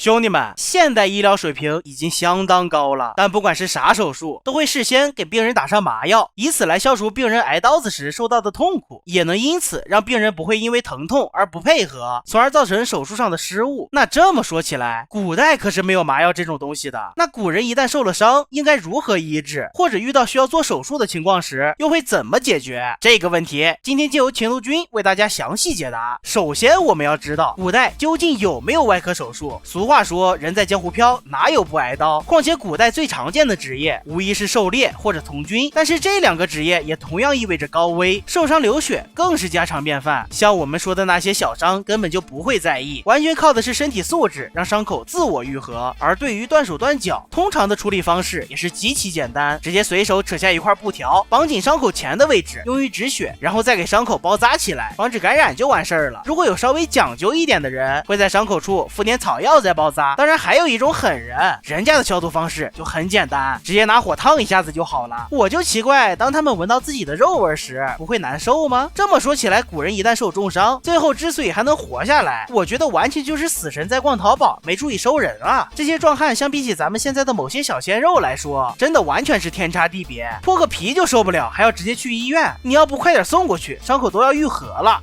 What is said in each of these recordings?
兄弟们，现代医疗水平已经相当高了，但不管是啥手术，都会事先给病人打上麻药，以此来消除病人挨刀子时受到的痛苦，也能因此让病人不会因为疼痛而不配合，从而造成手术上的失误。那这么说起来，古代可是没有麻药这种东西的。那古人一旦受了伤，应该如何医治？或者遇到需要做手术的情况时，又会怎么解决？这个问题，今天就由秦路君为大家详细解答。首先，我们要知道古代究竟有没有外科手术？俗话说，人在江湖飘，哪有不挨刀？况且古代最常见的职业无疑是狩猎或者从军，但是这两个职业也同样意味着高危，受伤流血更是家常便饭。像我们说的那些小伤根本就不会在意，完全靠的是身体素质，让伤口自我愈合。而对于断手断脚，通常的处理方式也是极其简单，直接随手扯下一块布条，绑紧伤口前的位置，用于止血，然后再给伤口包扎起来，防止感染就完事儿了。如果有稍微讲究一点的人，会在伤口处敷点草药再包扎。当然还有一种狠人，人家的消毒方式就很简单，直接拿火烫一下子就好了。我就奇怪，当他们闻到自己的肉味时，不会难受吗？这么说起来，古人一旦受重伤，最后之所以还能活下来，我觉得完全就是死神在逛淘宝没注意收人啊。这些壮汉相比起咱们现在的某些小鲜肉来说，真的完全是天差地别，破个皮就受不了，还要直接去医院，你要不快点送过去，伤口都要愈合了。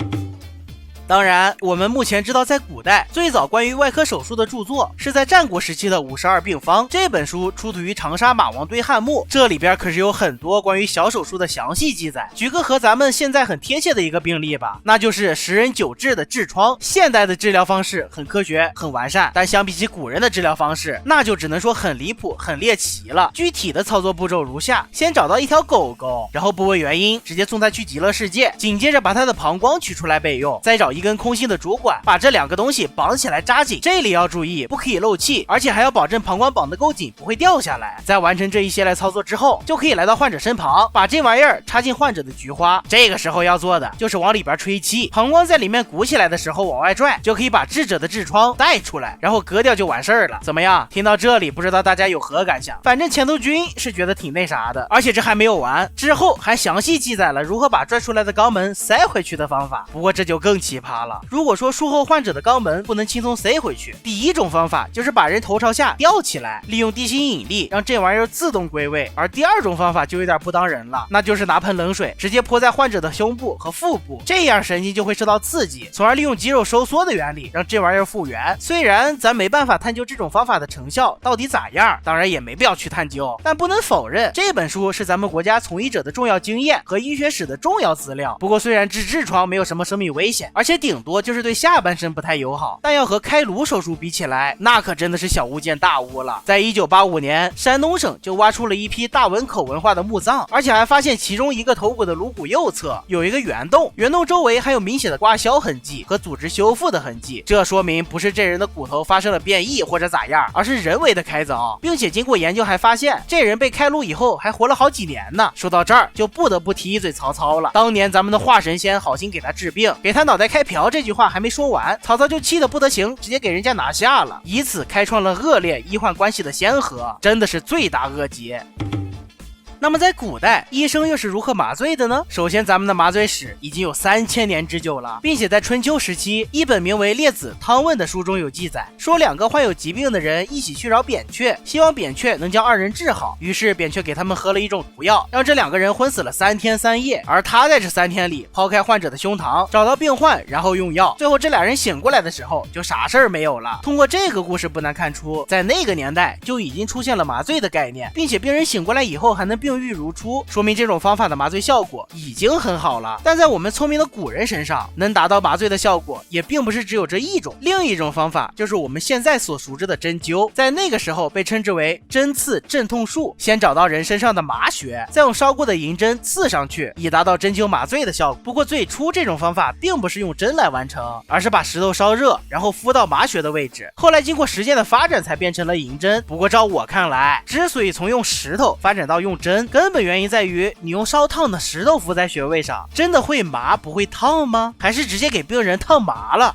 当然，我们目前知道，在古代最早关于外科手术的著作是在战国时期的《52病方》。这本书出土于长沙马王堆汉墓，这里边可是有很多关于小手术的详细记载。举个和咱们现在很贴切的一个病例吧，那就是10人9痔的痔疮。现代的治疗方式很科学、很完善，但相比起古人的治疗方式，那就只能说很离谱、很猎奇了。具体的操作步骤如下：先找到一条狗狗，然后不问原因，直接送它去极乐世界，紧接着把它的膀胱取出来备用，再找一根空心的主管，把这两个东西绑起来扎紧。这里要注意，不可以漏气，而且还要保证膀胱绑得够紧，不会掉下来。在完成这一系列操作之后，就可以来到患者身旁，把这玩意儿插进患者的菊花。这个时候要做的就是往里边吹气，膀胱在里面鼓起来的时候往外拽，就可以把智者的痔疮带出来，然后割掉就完事儿了。怎么样？听到这里，不知道大家有何感想？反正前头君是觉得挺那啥的，而且这还没有完，之后还详细记载了如何把拽出来的肛门塞回去的方法。不过这就更奇葩了。如果说术后患者的肛门不能轻松塞回去，第一种方法就是把人头朝下吊起来，利用地心引力让这玩意儿自动归位。而第二种方法就有点不当人了，那就是拿盆冷水直接泼在患者的胸部和腹部，这样神经就会受到刺激，从而利用肌肉收缩的原理让这玩意儿复原。虽然咱没办法探究这种方法的成效到底咋样，当然也没必要去探究，但不能否认这本书是咱们国家从医者的重要经验和医学史的重要资料。不过虽然治痔疮没有什么生命危险，而且顶多就是对下半身不太友好，但要和开颅手术比起来，那可真的是小巫见大巫了。在1985年，山东省就挖出了一批大汶口文化的墓葬，而且还发现其中一个头骨的颅骨右侧有一个圆洞，圆洞周围还有明显的刮削痕迹和组织修复的痕迹，这说明不是这人的骨头发生了变异或者咋样，而是人为的开凿，并且经过研究还发现这人被开颅以后还活了好几年呢。说到这儿就不得不提一嘴曹操了，当年咱们的华神仙好心给他治病，给他脑袋开瓢，这句话还没说完，曹操就气得不得行，直接给人家拿下了，以此开创了恶劣医患关系的先河，真的是罪大恶极。那么在古代，医生又是如何麻醉的呢？首先，咱们的麻醉史已经有3000年之久了，并且在春秋时期，一本名为《列子汤问》的书中有记载，说2个患有疾病的人一起去找扁鹊，希望扁鹊能将2人治好。于是扁鹊给他们喝了一种毒药，让这2个人昏死了3天3夜。而他在这3天里抛开患者的胸膛，找到病患，然后用药。最后这2人醒过来的时候，就啥事儿没有了。通过这个故事不难看出，在那个年代就已经出现了麻醉的概念，并且病人醒过来以后还能病愈如初，说明这种方法的麻醉效果已经很好了。但在我们聪明的古人身上，能达到麻醉的效果也并不是只有这一种。另一种方法就是我们现在所熟知的针灸，在那个时候被称之为针刺镇痛术。先找到人身上的麻穴，再用烧过的银针刺上去，以达到针灸麻醉的效果。不过最初这种方法并不是用针来完成，而是把石头烧热，然后敷到麻穴的位置。后来经过时间的发展才变成了银针。不过照我看来，之所以从用石头发展到用针，根本原因在于你用烧烫的石头敷在穴位上，真的会麻不会烫吗？还是直接给病人烫麻了？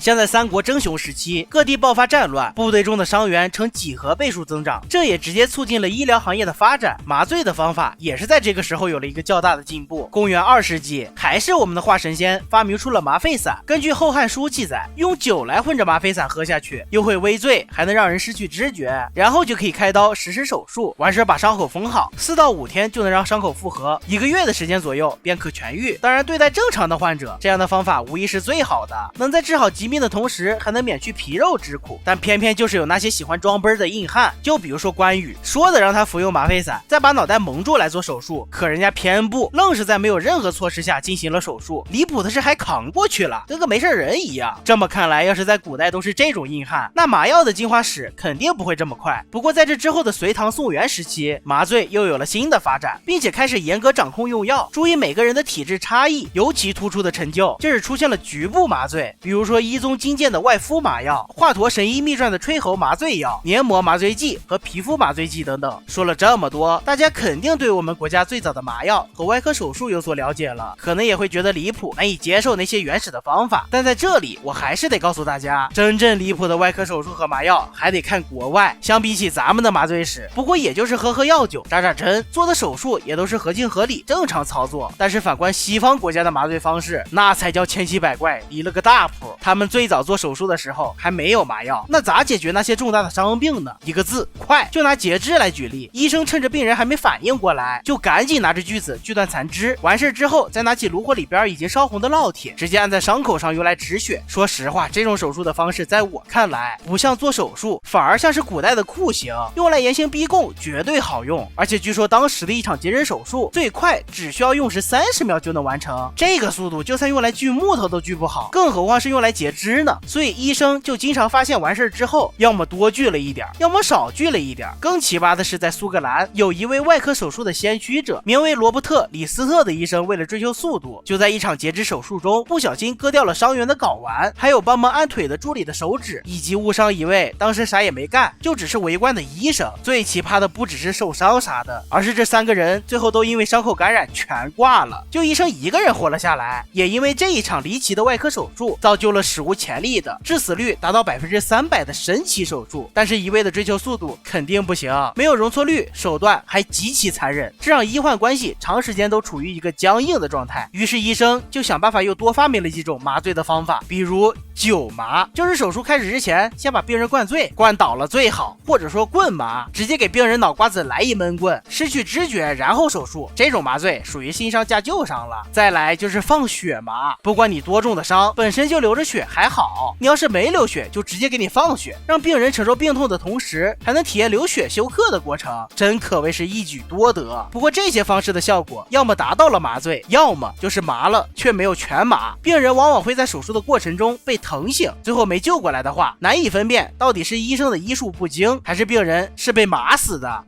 像在三国争雄时期，各地爆发战乱，部队中的伤员呈几何倍数增长，这也直接促进了医疗行业的发展。麻醉的方法也是在这个时候有了一个较大的进步。公元2世纪，还是我们的华神仙发明出了麻沸散。根据《后汉书》记载，用酒来混着麻沸散喝下去，又会微醉，还能让人失去知觉，然后就可以开刀实施手术，完事把伤口缝好，4到5天就能让伤口复合，1个月的时间左右便可痊愈。当然，对待正常的患者，这样的方法无疑是最好的，能在治好疾病的同时，还能免去皮肉之苦。但偏偏就是有那些喜欢装杯的硬汉，就比如说关羽，说的让他服用麻沸散，再把脑袋蒙住来做手术，可人家偏不，愣是在没有任何措施下进行了手术。离谱的是还扛过去了，跟个没事人一样。这么看来，要是在古代都是这种硬汉，那麻药的进化史肯定不会这么快。不过在这之后的隋唐宋元时期，麻醉又有了新的发展，并且开始严格掌控用药，注意每个人的体质差异。尤其突出的成就就是出现了局部麻醉，比如说一宗金鉴的外敷麻药、华佗神医秘传的吹喉麻醉药、黏膜麻醉剂和皮肤麻醉剂等等。说了这么多，大家肯定对我们国家最早的麻药和外科手术有所了解了，可能也会觉得离谱，难以接受那些原始的方法。但在这里我还是得告诉大家，真正离谱的外科手术和麻药还得看国外。相比起咱们的麻醉史，不过也就是喝药酒、扎针，做的手术也都是合情合理正常操作。但是反观西方国家的麻醉方式，那才叫千奇百怪，离了个大谱。他们最早做手术的时候还没有麻药，那咋解决那些重大的伤病呢？一个字，快。就拿截肢来举例，医生趁着病人还没反应过来，就赶紧拿着锯子锯断残肢，完事之后再拿起炉火里边已经烧红的烙铁，直接按在伤口上用来止血。说实话，这种手术的方式在我看来不像做手术，反而像是古代的酷刑，用来严刑逼供绝对好用。而且据说当时的一场截肢手术最快只需要用时30秒就能完成，这个速度就算用来锯木头都锯不好，更何况是用来截肢呢？所以医生就经常发现完事之后，要么多锯了一点，要么少锯了一点。更奇葩的是，在苏格兰有一位外科手术的先驱者，名为罗伯特·李斯特的医生，为了追求速度，就在一场截肢手术中不小心割掉了伤员的睾丸，还有帮忙按腿的助理的手指，以及误伤一位当时啥也没干，就只是围观的医生。最奇葩的不只是受伤啥的，而是这3个人最后都因为伤口感染全挂了，就医生1个人活了下来。也因为这一场离奇的外科手术，造就了史无前例的致死率达到300%的神奇手术。但是一味的追求速度肯定不行，没有容错率，手段还极其残忍，这让医患关系长时间都处于一个僵硬的状态。于是医生就想办法又多发明了几种麻醉的方法，比如酒麻，就是手术开始之前先把病人灌醉，灌倒了最好，或者说棍麻，直接给病人脑瓜子来一闷棍，失去知觉然后手术，这种麻醉属于新伤加旧伤了。再来就是放血麻，不管你多重的伤，本身就流着血还好，你要是没流血就直接给你放血，让病人承受病痛的同时还能体验流血休克的过程，真可谓是一举多得。不过这些方式的效果要么达到了麻醉，要么就是麻了却没有全麻，病人往往会在手术的过程中被疼醒，最后没救过来的话，难以分辨到底是医生的医术不精，还是病人是被麻死的。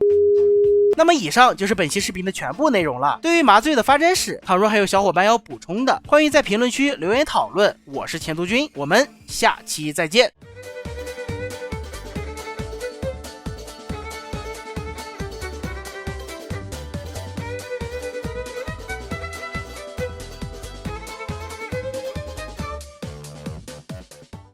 那么以上就是本期视频的全部内容了。对于麻醉的发展史，倘若还有小伙伴要补充的，欢迎在评论区留言讨论。我是钱督军，我们下期再见。